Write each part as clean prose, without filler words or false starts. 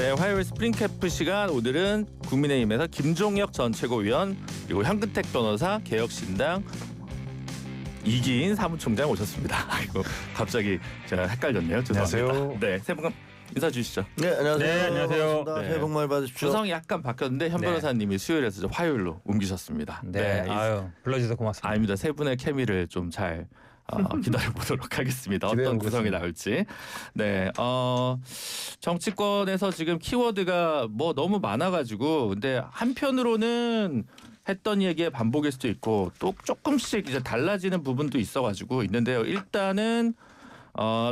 네, 화요일 스프링캠프 시간 오늘은 국민의힘에서 김종혁 전 최고위원 그리고 현근택 변호사 개혁신당 이기인 사무총장 오셨습니다. 아이고 갑자기 제가 헷갈렸네요. 죄송합니다. 안녕하세요. 네, 세 분 인사 주시죠. 네, 안녕하세요. 네, 안녕하세요. 반갑습니다. 네. 새해 복 많이 받으십시오. 구성이 약간 바뀌었는데 현 네. 변호사님이 수요일에서 좀 화요일로 옮기셨습니다. 네, 아유 불러주셔서 고맙습니다. 아닙니다. 세 분의 케미를 좀 잘 기다려 보도록 하겠습니다. 어떤 기대해 구성이 보겠습니다. 나올지. 네, 정치권에서 지금 키워드가 뭐 너무 많아가지고 근데 한편으로는 했던 얘기의 반복일 수도 있고 또 조금씩 이제 달라지는 부분도 있어가지고 있는데요. 일단은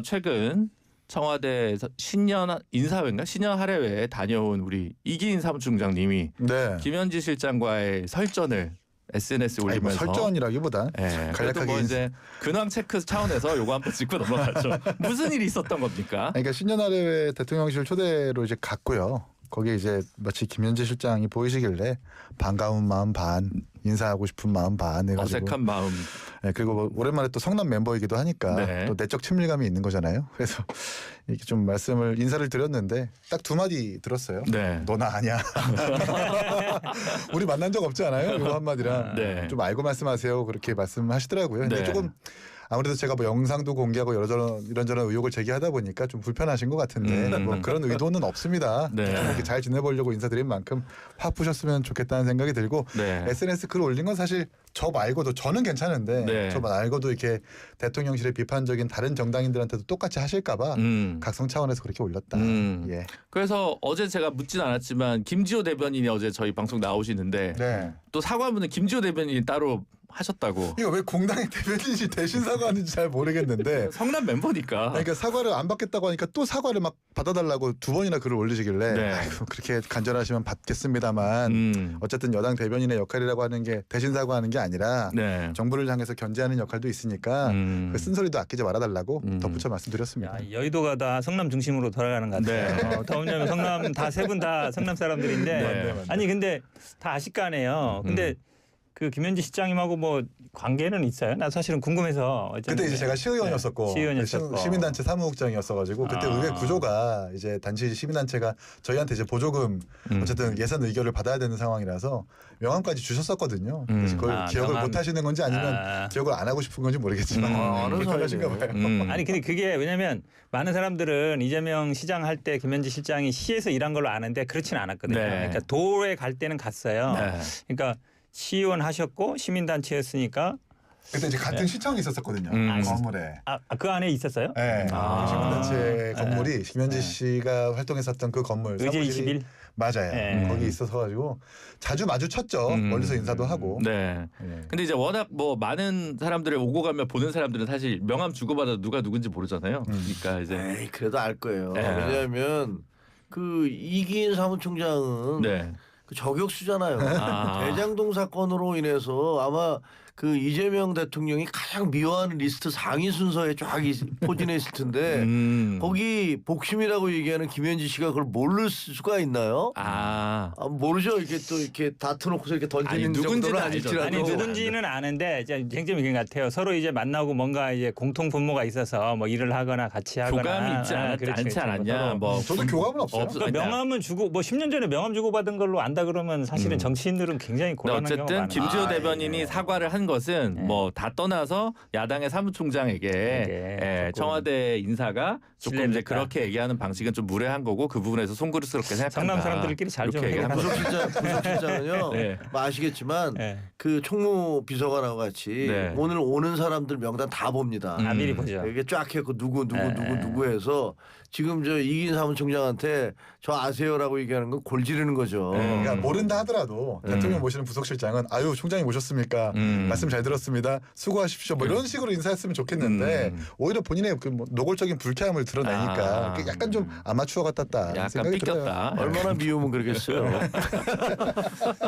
최근 청와대에서 신년 인사회인가 신년 할애회에 다녀온 우리 이기인 사무총장님이 네. 김현지 실장과의 설전을 SNS에 아니, 뭐 올리면서 설전이라기보단 네, 그래도 간략하게 뭐 이제 근황 체크 차원에서 요거 한번 짚고 넘어가죠. 무슨 일이 있었던 겁니까? 그러니까 신년할애회 대통령실 초대로 이제 갔고요. 거기에 이제 마치 김현지 실장이 보이시길래 반가운 마음 반, 인사하고 싶은 마음 반 해가지고 어색한 마음. 네, 그리고 뭐 오랜만에 또 성남 멤버이기도 하니까 네. 또 내적 친밀감이 있는 거잖아요. 그래서 이렇게 좀 인사를 드렸는데 딱 두 마디 들었어요. 네. 너나 아냐. 우리 만난 적 없지 않아요? 이거 한마디랑 네. 좀 알고 말씀하세요. 그렇게 말씀하시더라고요. 근데 네. 조금 아무래도 제가 뭐 영상도 공개하고 이런저런 의혹을 제기하다 보니까 좀 불편하신 것 같은데 뭐 그런 의도는 없습니다. 네. 이렇게 잘 지내보려고 인사드린 만큼 화 푸셨으면 좋겠다는 생각이 들고 네. SNS 글 올린 건 사실 저 말고도 저는 괜찮은데 네. 저 말고도 이렇게 대통령실의 비판적인 다른 정당인들한테도 똑같이 하실까봐 각성 차원에서 그렇게 올렸다. 예. 그래서 어제 제가 묻진 않았지만 김지호 대변인이 어제 저희 방송 나오시는데 네. 또 사과문은 김지호 대변인이 따로 하셨다고. 이거 왜 공당의 대변인이 대신 사과하는지 잘 모르겠는데. 성남 멤버니까. 그러니까 사과를 안 받겠다고 하니까 또 사과를 막 받아달라고 두 번이나 글을 올리시길래 네. 아이고, 그렇게 간절하시면 받겠습니다만 어쨌든 여당 대변인의 역할이라고 하는 게 대신 사과하는 게 아니라 네. 정부를 향해서 견제하는 역할도 있으니까 그 쓴소리도 아끼지 말아달라고 덧붙여 말씀드렸습니다. 야, 여의도가 다 성남 중심으로 돌아가는 것 같아요. 다 왜냐면 성남 다 세 분 다 성남 사람들인데 네. 아니 근데 다 아실 거 아니에요. 근데 그 김현지 실장님하고 뭐 관계는 있어요? 나 사실은 궁금해서 그때 이제 제가 시의원이었었고 시의원이었었고. 시민단체 사무국장이었어가지고 그때 의회 구조가 이제 단지 시민단체가 저희한테 이제 보조금 어쨌든 예산 의결을 받아야 되는 상황이라서 명함까지 주셨었거든요. 그래서 그걸 기억을 명함. 못 하시는 건지 아니면 기억을 안 하고 싶은 건지 모르겠지만 불편하신가 봐요. 아니 근데 그게 왜냐면 많은 사람들은 이재명 시장 할 때 김현지 실장이 시에서 일한 걸로 아는데 그렇지는 않았거든요. 네. 그러니까 도에 갈 때는 갔어요. 네. 그러니까 시의원 하셨고 시민단체였으니까 그때 이제 같은 시청이 있었었거든요. 건물에. 그 안에 있었어요? 네. 시민단체 건물이 김현지 네. 씨가 활동했었던 그 건물 의제 사무실이 21? 맞아요. 네. 거기 있어서 가지고 자주 마주쳤죠. 멀리서 인사도 하고. 네. 예. 근데 이제 워낙 뭐 많은 사람들을 오고 가며 보는 사람들은 사실 명함 주고받아 누가 누군지 모르잖아요. 그러니까 이제 에이, 그래도 알 거예요. 네. 왜냐하면 그 이기인 사무총장은 네. 그 저격수잖아요. 아. 대장동 사건으로 인해서 아마 그 이재명 대통령이 가장 미워하는 리스트 상위 순서에 쫙 포진해 있을 텐데 거기 복심이라고 얘기하는 김현지 씨가 그걸 모를 수가 있나요? 모르죠. 이렇게 또 이렇게 다투놓고서 이렇게 던지는 아니, 누군지는 정도는 알죠. 아닐지라도. 아니 누군지는 아는데 이제 쟁점이 그런 것 같아요. 서로 이제 만나고 뭔가 이제 공통 분모가 있어서 뭐 일을 하거나 같이 하거나 교감이 있지 않지 않았냐. 뭐 저도 교감은 없어요. 그러니까 명함은 주고 뭐 10년 전에 명함 주고 받은 걸로 안다 그러면 사실은 정치인들은 굉장히 곤란한 경우가 어쨌든 많아요. 김지호 대변인이 사과를 한 것은 뭐 다 떠나서 야당의 사무총장에게 청와대 인사가 조금 이제 그렇게 얘기하는 방식은 좀 무례한 거고 그 부분에서 송구스럽게 생각한다. 성남 사람들끼리 잘 좀 이렇게 얘기한 거죠. 부속실장은요. 네. 뭐 아시겠지만 네. 그 총무 비서관하고 같이 네. 오늘 오는 사람들 명단 다 봅니다. 다 미리 보죠. 이게 쫙 해고 누구 네. 해서 지금 저 이기인 사무총장한테 저 아세요라고 얘기하는 건 골 지르는 거죠. 그러니까 모른다 하더라도 대통령 모시는 부속실장은 아유 총장이 모셨습니까? 말씀 잘 들었습니다. 수고하십시오. 뭐 이런 식으로 인사했으면 좋겠는데 오히려 본인의 그 뭐 노골적인 불쾌함을 드러내니까 그게 약간 좀 아마추어 같았다 약간 생각이 들어요. 삐꼈다. 얼마나 미우면 그러겠어요.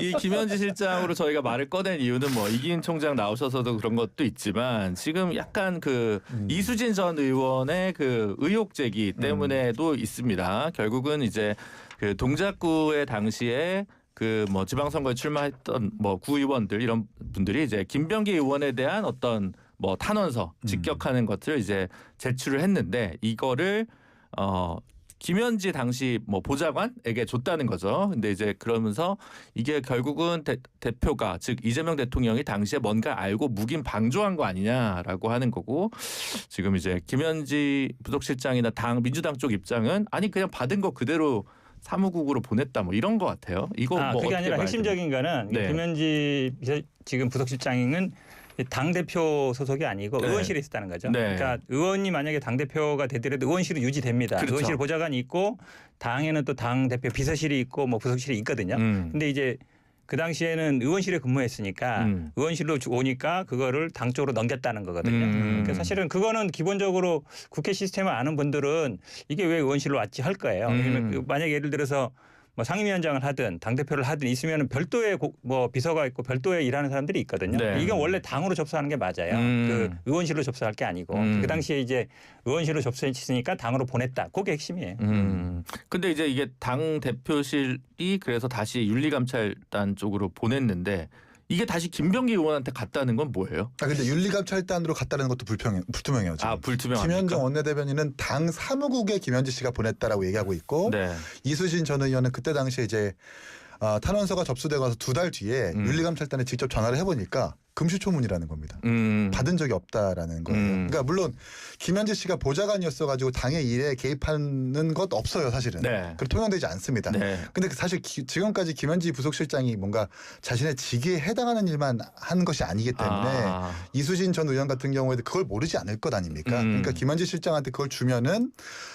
이 김현지 실장으로 저희가 말을 꺼낸 이유는 뭐 이기인 총장 나오셔서도 그런 것도 있지만 지금 약간 그 이수진 전 의원의 그 의혹 제기 때문에도 있습니다. 결국은 이제 그 동작구의 당시에 그 뭐 지방선거에 출마했던 뭐 구의원들 이런 분들이 이제 김병기 의원에 대한 어떤 뭐 탄원서 직격하는 것들을 이제 제출을 했는데 이거를 김현지 당시 뭐 보좌관에게 줬다는 거죠. 근데 이제 그러면서 이게 결국은 대표가 즉 이재명 대통령이 당시에 뭔가 알고 묵인 방조한 거 아니냐라고 하는 거고 지금 이제 김현지 부속실장이나 당 민주당 쪽 입장은 아니 그냥 받은 거 그대로 사무국으로 보냈다 뭐 이런 것 같아요. 이거 뭐 그게 어떻게 아니라 봐야 핵심적인 거는 네. 김현지 지금 부속실장은 당 대표 소속이 아니고 네. 의원실에 있었다는 거죠. 네. 그러니까 의원이 만약에 당 대표가 되더라도 의원실은 유지됩니다. 그렇죠. 의원실 보좌관이 있고 당에는 또 당 대표 비서실이 있고 뭐 부속실이 있거든요. 근데 이제 그 당시에는 의원실에 근무했으니까 의원실로 오니까 그거를 당 쪽으로 넘겼다는 거거든요. 그러니까 사실은 그거는 기본적으로 국회 시스템을 아는 분들은 이게 왜 의원실로 왔지 할 거예요. 왜냐면 만약에 예를 들어서 뭐 상임위원장을 하든 당대표를 하든 있으면 별도의 뭐 비서가 있고 별도의 일하는 사람들이 있거든요. 네. 이건 원래 당으로 접수하는 게 맞아요. 그 의원실로 접수할 게 아니고 그 당시에 이제 의원실로 접수했으니까 당으로 보냈다. 그게 핵심이에요. 근데 이제 이게 당 대표실이 그래서 다시 윤리감찰단 쪽으로 보냈는데 이게 다시 김병기 의원한테 갔다는 건 뭐예요? 근데 윤리감찰단으로 갔다는 것도 불투명해요. 지금. 불투명합니까? 김현정 원내대변인은 당 사무국에 김현지 씨가 보냈다라고 얘기하고 있고 네. 이수진 전 의원은 그때 당시에 이제 탄원서가 접수되고 나서 2달 뒤에 윤리감찰단에 직접 전화를 해보니까 금시초문이라는 겁니다. 받은 적이 없다라는 거예요. 그러니까 물론 김현지 씨가 보좌관이었어가지고 당의 일에 개입하는 것 없어요, 사실은. 네. 그리고 통용되지 않습니다. 네. 근데 사실 지금까지 김현지 부속실장이 뭔가 자신의 직위에 해당하는 일만 한 것이 아니기 때문에 이수진 전 의원 같은 경우에도 그걸 모르지 않을 것 아닙니까? 그러니까 김현지 실장한테 그걸 주면은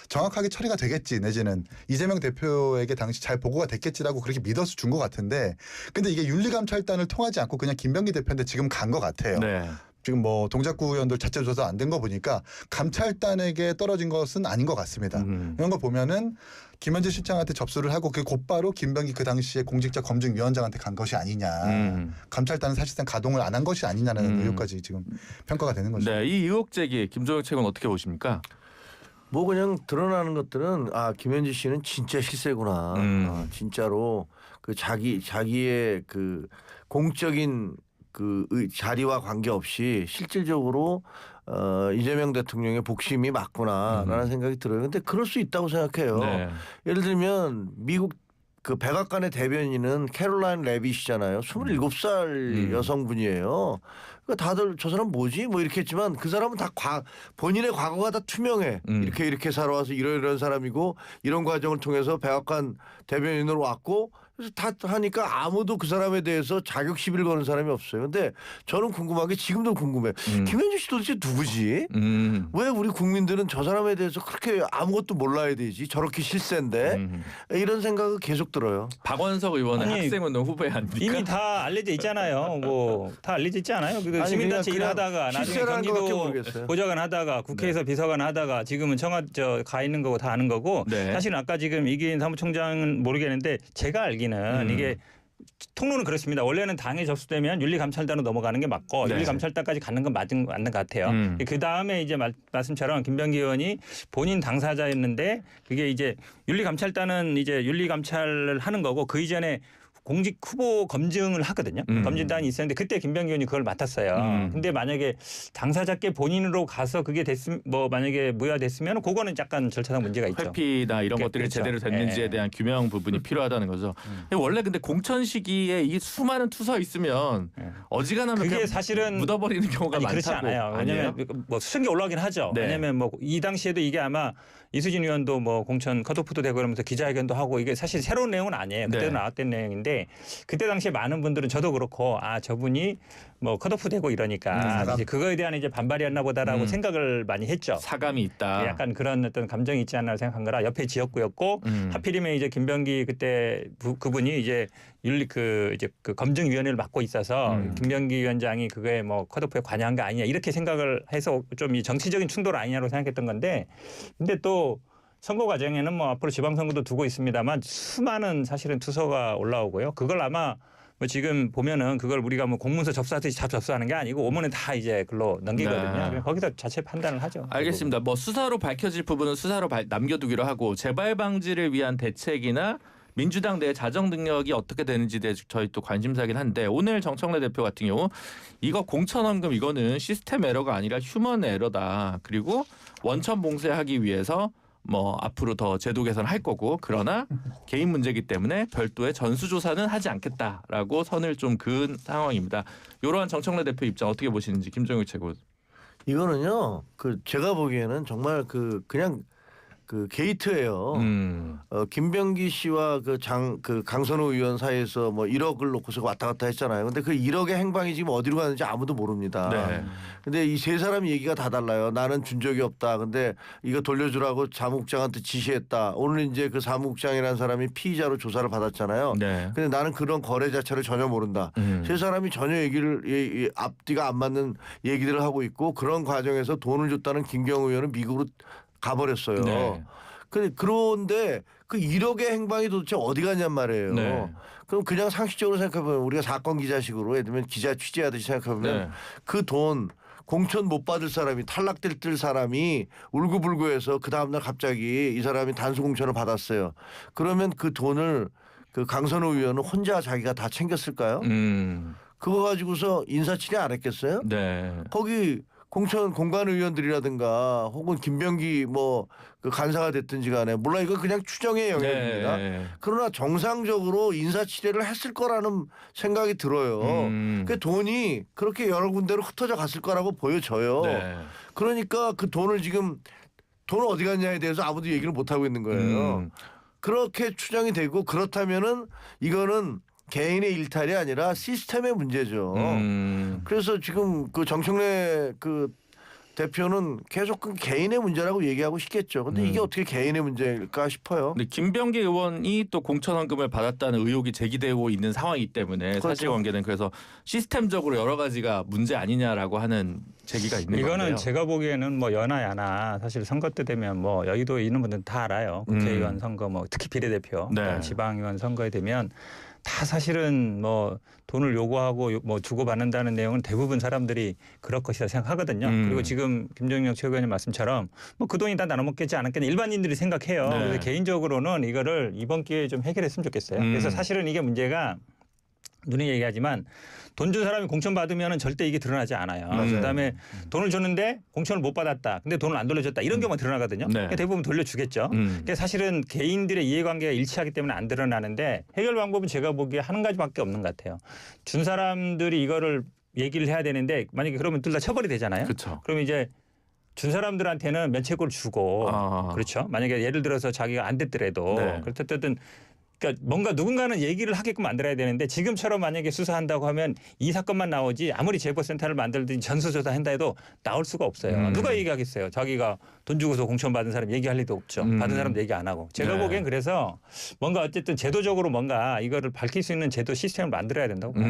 정확하게 처리가 되겠지 내지는 이재명 대표에게 당시 잘 보고가 됐겠지라고 그렇게 믿어서 준 것 같은데 근데 이게 윤리감찰단을 통하지 않고 그냥 김병기 대표한테 지금 간 것 같아요. 네. 지금 뭐 동작구 의원들 자체 조사 안 된 거 보니까 감찰단에게 떨어진 것은 아닌 것 같습니다. 이런 거 보면은 김현지 실장한테 접수를 하고 그 곧바로 김병기 그 당시에 공직자 검증위원장한테 간 것이 아니냐. 감찰단은 사실상 가동을 안 한 것이 아니냐는 의혹까지 지금 평가가 되는 거죠. 네, 이 의혹 제기 김종혁 최고는 어떻게 보십니까? 뭐 그냥 드러나는 것들은 김현지 씨는 진짜 실세구나. 진짜로 그 자기의 그 공적인 그 자리와 관계없이 실질적으로 이재명 대통령의 복심이 맞구나라는 생각이 들어요. 근데 그럴 수 있다고 생각해요. 네. 예를 들면 미국 그 백악관의 대변인은 캐롤라인 레빗이잖아요. 27살 여성분이에요. 그러니까 다들 저 사람 뭐지? 뭐 이렇게 했지만 그 사람은 다 본인의 과거가 다 투명해. 이렇게 살아와서 이런 사람이고 이런 과정을 통해서 백악관 대변인으로 왔고 그래서 다 하니까 아무도 그 사람에 대해서 자격 시비를 거는 사람이 없어요. 근데 저는 궁금한 게 지금도 궁금해. 김현지 씨 도대체 누구지? 왜 우리 국민들은 저 사람에 대해서 그렇게 아무것도 몰라야 되지? 저렇게 실세인데 이런 생각이 계속 들어요. 박원석 의원은 아니, 학생운동 후보에 아닙니까? 이미 다 알려져 있잖아요. 뭐 다 알려져 있지 않아요? 그 시민단체 그냥 일하다가 나중에 실세라는 것밖에 경기도 모르겠어요. 보좌관 하다가 국회에서 비서관 하다가 지금은 가 있는 거고 다 아는 거고 네. 사실은 아까 지금 이기인 사무총장은 모르겠는데 제가 알기는 이게 통로는 그렇습니다. 원래는 당에 접수되면 윤리감찰단으로 넘어가는 게 맞고 네. 윤리감찰단까지 가는 건 맞는 것 같아요. 그 다음에 이제 말씀처럼 김병기 의원이 본인 당사자였는데 그게 이제 윤리감찰단은 이제 윤리감찰을 하는 거고 그 이전에 공직 후보 검증을 하거든요. 검증단이 있었는데 그때 김병기 의원이 그걸 맡았어요. 근데 만약에 당사자께 본인으로 가서 그게 만약에 무효됐으면 그거는 약간 절차상 문제가 있죠. 회피나 이런 것들이 그렇죠. 제대로 됐는지에 대한 규명 부분이 필요하다는 거죠. 원래 근데 공천 시기에 이 수많은 투서 있으면 어지간하면 그게 그냥 사실은 묻어버리는 경우가 아니, 많다고. 그렇지 않아요. 왜냐하면 뭐 수증기 올라가긴 하죠. 네. 왜냐하면 뭐 이 당시에도 이게 아마 이수진 의원도 뭐 공천 컷오프도 되고 그러면서 기자회견도 하고 이게 사실 새로운 내용은 아니에요. 그때도 네. 나왔던 내용인데 그때 당시에 많은 분들은 저도 그렇고 저분이 뭐 컷오프 되고 이러니까 이제 그거에 대한 이제 반발이었나 보다라고 생각을 많이 했죠. 사감이 있다. 약간 그런 어떤 감정이 있지 않나 생각한 거라 옆에 지역구였고 하필이면 이제 김병기 그때 그분이 이제 그 검증위원회를 맡고 있어서 김병기 위원장이 그거에 뭐 컷오프에 관여한 거 아니냐 이렇게 생각을 해서 좀 이 정치적인 충돌 아니냐고 생각했던 건데 근데 또 선거 과정에는 뭐 앞으로 지방선거도 두고 있습니다만 수많은 사실은 투서가 올라오고요. 그걸 아마 뭐 지금 보면은 그걸 우리가 뭐 공문서 접수하듯이 다 접수하는 게 아니고 오면은 다 이제 글로 넘기거든요. 네. 거기서 자체 판단을 하죠. 알겠습니다. 뭐 수사로 밝혀질 부분은 수사로 남겨두기로 하고 재발 방지를 위한 대책이나 민주당 내 자정 능력이 어떻게 되는지에 대해 저희 또 관심사긴 한데 오늘 정청래 대표 같은 경우 이거 공천원금 이거는 시스템 에러가 아니라 휴먼 에러다. 그리고 원천 봉쇄하기 위해서 뭐 앞으로 더 제도 개선할 거고 그러나 개인 문제이기 때문에 별도의 전수조사는 하지 않겠다라고 선을 좀 그은 상황입니다. 이러한 정청래 대표 입장 어떻게 보시는지 김종욱 최고. 이거는요. 제가 보기에는 정말 그냥 게이트예요. 김병기 씨와 강선호 의원 사이에서 뭐 1억을 놓고서 왔다 갔다 했잖아요. 근데 그 1억의 행방이 지금 어디로 가는지 아무도 모릅니다. 네. 근데 이 세 사람 얘기가 다 달라요. 나는 준 적이 없다. 근데 이거 돌려주라고 사무국장한테 지시했다. 오늘 이제 그 사무국장이라는 사람이 피의자로 조사를 받았잖아요. 네. 근데 나는 그런 거래 자체를 전혀 모른다. 세 사람이 전혀 앞뒤가 안 맞는 얘기들을 하고 있고 그런 과정에서 돈을 줬다는 김경우 의원은 미국으로 가버렸어요. 네. 그런데 그 1억의 행방이 도대체 어디 갔냔 말이에요. 네. 그럼 그냥 상식적으로 생각해보면 우리가 사건 기자식으로 예를 들면 기자 취재하듯이 생각해보면 네. 그 돈 공천 못 받을 사람이 탈락될 사람이 울고불고해서 그 다음날 갑자기 이 사람이 단수 공천을 받았어요. 그러면 그 돈을 그 강선호 의원은 혼자 자기가 다 챙겼을까요? 그거 가지고서 인사치레 안 했겠어요? 네. 거기 공천 공관 의원들이라든가 혹은 김병기 그 간사가 됐든지 간에 물론 이건 그냥 추정의 영역입니다. 네. 그러나 정상적으로 인사치레를 했을 거라는 생각이 들어요. 그 돈이 그렇게 여러 군데로 흩어져 갔을 거라고 보여져요. 네. 그러니까 그 돈을 지금 돈 어디 갔냐에 대해서 아무도 얘기를 못 하고 있는 거예요. 그렇게 추정이 되고 그렇다면은 이거는 개인의 일탈이 아니라 시스템의 문제죠. 그래서 지금 그 정청래 대표는 계속 그 개인의 문제라고 얘기하고 싶겠죠. 근데 이게 어떻게 개인의 문제일까 싶어요. 근데 김병기 의원이 또 공천헌금을 받았다는 의혹이 제기되고 있는 상황이기 때문에 그렇죠. 사실관계는 그래서 시스템적으로 여러 가지가 문제 아니냐라고 하는 제기가 있는 건데요. 이거는 제가 보기에는 뭐 여나 야나 사실 선거 때 되면 뭐 여의도에 있는 분들은 다 알아요. 국회의원 선거 뭐 특히 비례대표, 네. 지방의원 선거에 되면 다 사실은 뭐 돈을 요구하고 뭐 주고받는다는 내용은 대부분 사람들이 그럴 것이라 생각하거든요. 그리고 지금 김종혁 최고위원님 말씀처럼 뭐 그 돈이 다 나눠 먹겠지 않았겠냐 일반인들이 생각해요. 네. 그래서 개인적으로는 이거를 이번 기회에 좀 해결했으면 좋겠어요. 그래서 사실은 이게 문제가 눈에 얘기하지만 돈 준 사람이 공천 받으면 절대 이게 드러나지 않아요. 그다음에 돈을 줬는데 공천을 못 받았다. 근데 돈을 안 돌려줬다. 이런 경우가 드러나거든요. 네. 그러니까 대부분 돌려주겠죠. 그러니까 사실은 개인들의 이해관계가 일치하기 때문에 안 드러나는데 해결 방법은 제가 보기에 한 가지밖에 없는 것 같아요. 준 사람들이 이거를 얘기를 해야 되는데 만약에 그러면 둘 다 처벌이 되잖아요. 그렇죠. 그러면 이제 준 사람들한테는 면책을 주고 그렇죠. 만약에 예를 들어서 자기가 안 됐더라도 네. 그렇든 그러니까 뭔가 누군가는 얘기를 하게끔 만들어야 되는데 지금처럼 만약에 수사한다고 하면 이 사건만 나오지 아무리 제보센터를 만들든지 전수조사 한다 해도 나올 수가 없어요. 누가 얘기하겠어요. 자기가 돈 주고서 공천 받은 사람 얘기할 리도 없죠. 받은 사람 얘기 안 하고. 제가 네. 보기엔 그래서 뭔가 어쨌든 제도적으로 뭔가 이거를 밝힐 수 있는 제도 시스템을 만들어야 된다고 봐요.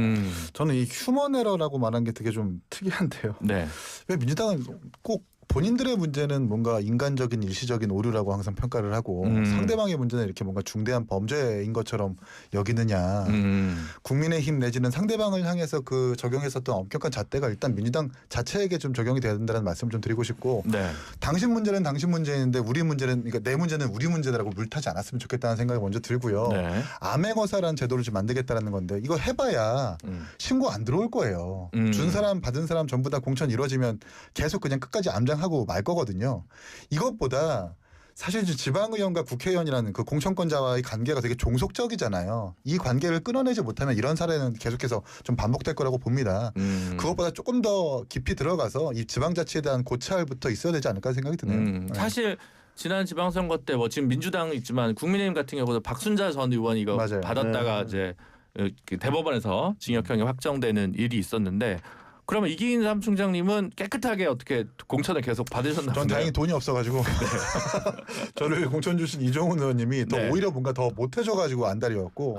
저는 이 휴먼 에러라고 말한 게 되게 좀 특이한데요. 네. 왜 민주당은 꼭 본인들의 문제는 뭔가 인간적인 일시적인 오류라고 항상 평가를 하고 상대방의 문제는 이렇게 뭔가 중대한 범죄인 것처럼 여기느냐. 국민의힘 내지는 상대방을 향해서 그 적용했었던 엄격한 잣대가 일단 민주당 자체에게 좀 적용이 돼야 된다는 말씀을 좀 드리고 싶고 네. 당신 문제는 당신 문제인데 우리 문제는 그러니까 내 문제는 우리 문제라고 물타지 않았으면 좋겠다는 생각이 먼저 들고요. 네. 암행어사라는 제도를 좀 만들겠다라는 건데 이거 해봐야 신고 안 들어올 거예요. 준 사람 받은 사람 전부 다 공천 이루어지면 계속 그냥 끝까지 암장하고 말 거거든요. 이것보다 사실 지방의원과 국회의원이라는 그 공천권자와의 관계가 되게 종속적이잖아요. 이 관계를 끊어내지 못하면 이런 사례는 계속해서 좀 반복될 거라고 봅니다. 그것보다 조금 더 깊이 들어가서 이 지방자치에 대한 고찰부터 있어야 되지 않을까 생각이 드네요. 네. 사실 지난 지방선거 때 뭐 지금 민주당 있지만 국민의힘 같은 경우도 박순자 전 의원이 이거 맞아요. 받았다가 이제 그 대법원에서 징역형이 확정되는 일이 있었는데 그러면 이기인 사무총장님은 깨끗하게 어떻게 공천을 계속 받으셨나 전 보네요. 다행히 돈이 없어가지고 저를 공천 주신 이종훈 의원님이 더 네. 오히려 뭔가 더 못해줘가지고 안달이었고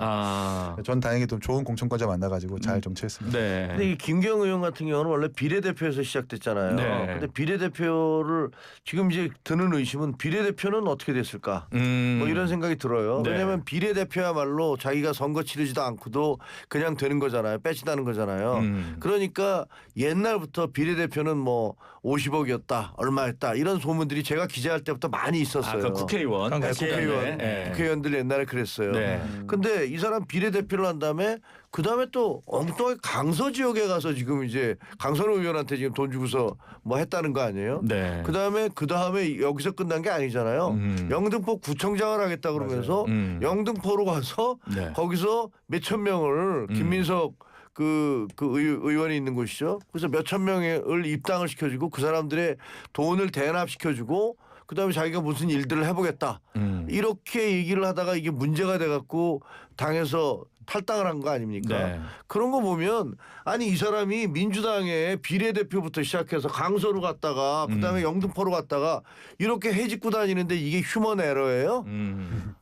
전 다행히 좀 좋은 공천권자 만나가지고 잘 정치했습니다. 네. 근데 이 김경우 의원 같은 경우는 원래 비례대표에서 시작됐잖아요. 네. 근데 비례대표를 지금 이제 드는 의심은 비례대표는 어떻게 됐을까? 뭐 이런 생각이 들어요. 네. 왜냐하면 비례대표야말로 자기가 선거 치르지도 않고도 그냥 되는 거잖아요. 빼진다는 거잖아요. 그러니까 옛날부터 비례대표는 뭐 50억이었다, 얼마였다 이런 소문들이 제가 기자할 때부터 많이 있었어요. 그 국회의원. 네, 국회의원, 네. 국회의원들 옛날에 그랬어요. 네. 근데 이 사람 비례대표를 한 다음에 그 다음에 또 엉뚱하게 강서 지역에 가서 지금 이제 강선호 의원한테 지금 돈 주고서 뭐 했다는 거 아니에요? 네. 그 다음에 여기서 끝난 게 아니잖아요. 영등포 구청장을 하겠다 그러면서 영등포로 가서 네. 거기서 몇천 명을 김민석 의원이 있는 곳이죠. 그래서 몇천 명을 입당을 시켜주고 그 사람들의 돈을 대납시켜주고 그다음에 자기가 무슨 일들을 해보겠다. 이렇게 얘기를 하다가 이게 문제가 돼갖고 당에서 탈당을 한 거 아닙니까? 네. 그런 거 보면 아니 이 사람이 민주당의 비례대표부터 시작해서 강서로 갔다가 그다음에 영등포로 갔다가 이렇게 해집고 다니는데 이게 휴먼 에러예요?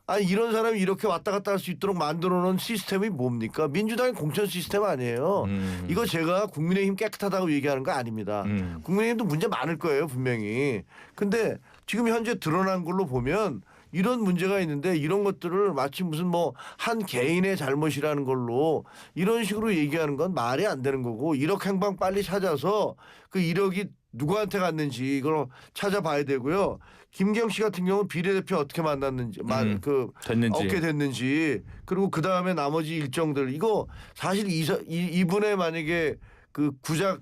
아니 이런 사람이 이렇게 왔다 갔다 할 수 있도록 만들어놓은 시스템이 뭡니까? 민주당의 공천 시스템 아니에요. 이거 제가 국민의힘 깨끗하다고 얘기하는 거 아닙니다. 국민의힘도 문제 많을 거예요 분명히. 근데 지금 현재 드러난 걸로 보면 이런 문제가 있는데 이런 것들을 마치 무슨 뭐 한 개인의 잘못이라는 걸로 이런 식으로 얘기하는 건 말이 안 되는 거고 1억 행방 빨리 찾아서 그 1억이 누구한테 갔는지 이걸 찾아봐야 되고요. 김경 씨 같은 경우는 비례대표 어떻게 만났는지 됐는지. 어떻게 됐는지 그리고 그 다음에 나머지 일정들 이거 사실 이분의 만약에 그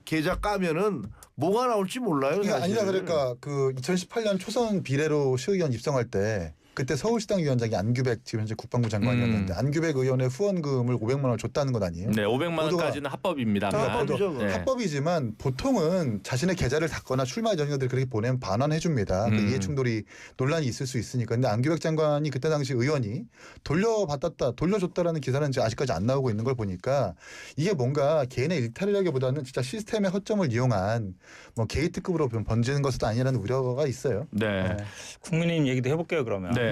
계좌 까면은 뭐가 나올지 몰라요. 이게 아니라 그러니까 그 2018년 초선 비례로 시의원 입성할 때 그때 서울시당 위원장이 안규백 지금 현재 국방부 장관이었는데 안규백 의원의 후원금을 500만 원을 줬다는 것 아니에요? 네, 500만 원까지는 합법입니다. 합법이죠. 네. 합법이지만 보통은 자신의 계좌를 닫거나 출마 전형들 그렇게 보내면 반환해 줍니다. 그 이해 충돌이 논란이 있을 수 있으니까. 근데 안규백 장관이 그때 당시 의원이 돌려줬다라는 기사는 이제 아직까지 안 나오고 있는 걸 보니까 이게 뭔가 개인의 일탈이라기보다는 진짜 시스템의 허점을 이용한 뭐 게이트급으로 번지는 것은 아니라는 우려가 있어요. 네. 국민의힘 얘기도 해볼게요 그러면. 네.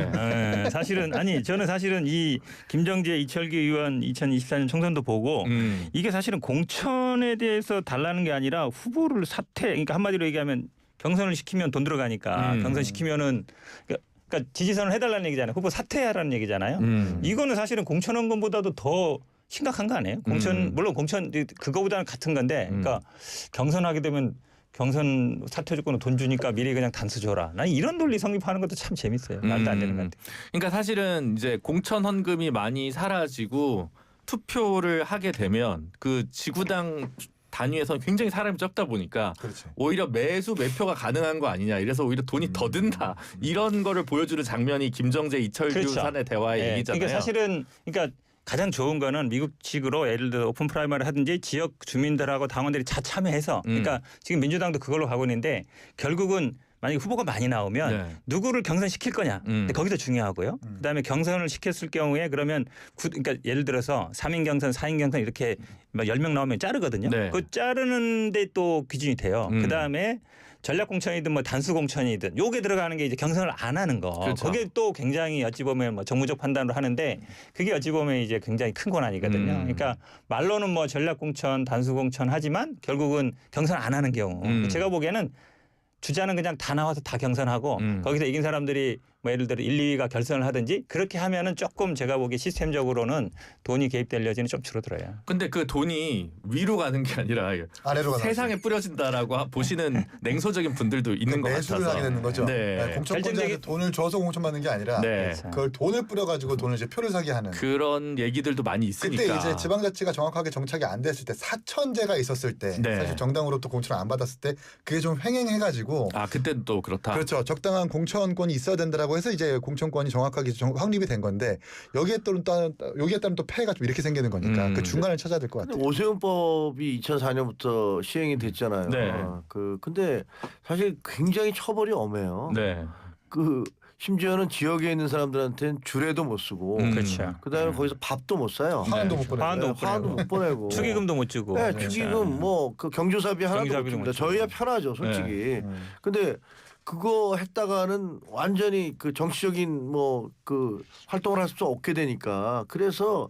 저는 사실은 이 김정재 이철기 의원 2024년 총선도 보고 이게 사실은 공천에 대해서 달라는 게 아니라 후보를 그러니까 한마디로 얘기하면 경선을 시키면 돈 들어가니까 경선 시키면은 그러니까 지지선을 해달라는 얘기잖아요. 후보 사퇴하라는 얘기잖아요. 이거는 사실은 공천 원금보다도 더 심각한 거 아니에요? 물론 공천 그거보다는 같은 건데, 그러니까 경선하게 되면. 경선 사퇴 조건으로 돈 주니까 미리 그냥 단수 줘라. 난 이런 논리 성립하는 것도 참 재밌어요. 말도 안 되는 것 같아요. 그러니까 사실은 이제 공천 헌금이 많이 사라지고 투표를 하게 되면 그 지구당 단위에서 굉장히 사람이 적다 보니까 그렇죠. 오히려 매표가 가능한 거 아니냐. 이래서 오히려 돈이 더 든다. 이런 거를 보여주는 장면이 김정재 이철규 그렇죠. 산의 대화의 네. 얘기잖아요. 그러니까 사실은 가장 좋은 거는 미국식으로 예를 들어 오픈 프라이머리 하든지 지역 주민들하고 당원들이 다 참여해서 그러니까 지금 민주당도 그걸로 가고 있는데 결국은 만약에 후보가 많이 나오면 네. 누구를 경선시킬 거냐. 근데 거기도 중요하고요. 그다음에 경선을 시켰을 경우에 그러면 그러니까 예를 들어서 3인 경선, 4인 경선 이렇게 막 10명 나오면 자르거든요. 네. 그 자르는데 또 기준이 돼요. 그다음에 전략 공천이든 뭐 단수 공천이든 요게 들어가는 게 이제 경선을 안 하는 거. 그렇죠. 그게 또 굉장히 어찌 보면 뭐 정무적 판단으로 하는데 그게 어찌 보면 이제 굉장히 큰 권한이거든요. 그러니까 말로는 뭐 전략 공천, 단수 공천 하지만 결국은 경선 안 하는 경우. 제가 보기에는 주자는 그냥 다 나와서 다 경선하고 거기서 이긴 사람들이 뭐 예를 들어 1, 2위가 결선을 하든지 그렇게 하면은 조금 제가 보기에 시스템적으로는 돈이 개입될 여지는 좀 줄어들어요. 근데 그 돈이 위로 가는 게 아니라 아래로 가는 세상에 뿌려진다라고 보시는 냉소적인 분들도 있는 것 매수를 같아서. 하게 되는 거죠. 네. 공천권자한테 돈을 줘서 공천받는 게 아니라 네. 그걸 돈을 뿌려가지고 돈을 이제 표를 사게 하는. 그런 얘기들도 많이 있으니까. 그때 이제 지방자치가 정확하게 정착이 안 됐을 때 사천제가 있었을 때 네. 사실 정당으로부터 공천을 안 받았을 때 그게 좀 횡행해가지고 그때는 또 그렇다. 그렇죠. 적당한 공천권이 있어야 된다라고 해서 이제 공천권이 정확하게 확립이 된 건데 여기에 따른 또 폐해가 좀 이렇게 생기는 거니까 그 중간을 찾아야 될 것 같아요. 오세훈법이 2004년부터 시행이 됐잖아요. 네. 근데 사실 굉장히 처벌이 엄해요. 네. 심지어는 지역에 있는 사람들한테는 주례도 못 쓰고 그렇죠. 그다음에 거기서 밥도 못 사요. 화환도 못 보내고. 화환도 못 보내고. 축의금도 못 주고. 네, 축의금 뭐 그 경조사비 하나도 못 경조사비도 줍니다. 못 주고. 저희야 편하죠, 솔직히. 근데 그거 했다가는 완전히 그 정치적인 뭐 그 활동을 할 수 없게 되니까 그래서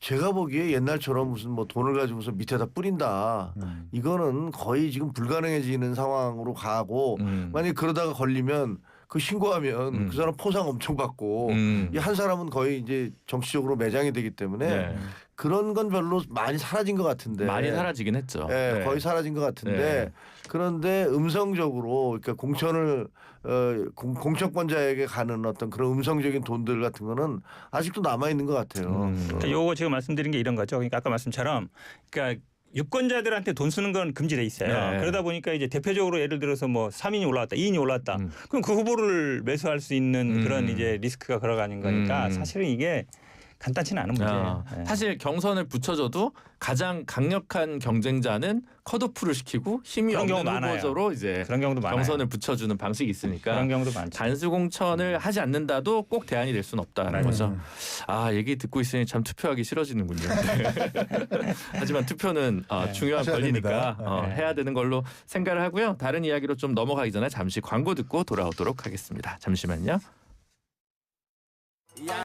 제가 보기에 옛날처럼 무슨 뭐 돈을 가지고서 밑에다 뿌린다 이거는 거의 지금 불가능해지는 상황으로 가고 만약 그러다가 걸리면 그 신고하면 그 사람 포상 엄청 받고 이 한 사람은 거의 이제 정치적으로 매장이 되기 때문에 네. 그런 건 별로 많이 사라진 것 같은데. 많이 사라지긴 했죠. 네, 네. 거의 사라진 것 같은데 네. 그런데 음성적으로 그러니까 공천을 공천권자에게 가는 어떤 그런 음성적인 돈들 같은 거는 아직도 남아 있는 것 같아요. 그러니까 요거 지금 말씀드린 게 이런 거죠. 그러니까 아까 말씀처럼 그러니까 유권자들한테 돈 쓰는 건 금지돼 있어요. 네. 그러다 보니까 이제 대표적으로 예를 들어서 뭐 3인이 올라왔다, 2인이 올라왔다. 그럼 그 후보를 매수할 수 있는 그런 이제 리스크가 걸어가는 거니까 사실은 이게 간단치는 않은 문제예요. 네. 사실 경선을 붙여줘도 가장 강력한 경쟁자는 컷오프를 시키고 힘이 그런 경우 없는 많아요. 후보자로 이제 그런 경우도 많아요. 경선을 붙여주는 방식이 있으니까 그런 경우도 많죠. 단수 공천을 하지 않는다도 꼭 대안이 될 수는 없다는 거죠. 아 얘기 듣고 있으니 참 투표하기 싫어지는군요. 하지만 투표는 중요한 하셔야 권리니까 됩니다. 해야 되는 걸로 생각을 하고요. 다른 이야기로 좀 넘어가기 전에 잠시 광고 듣고 돌아오도록 하겠습니다. 잠시만요.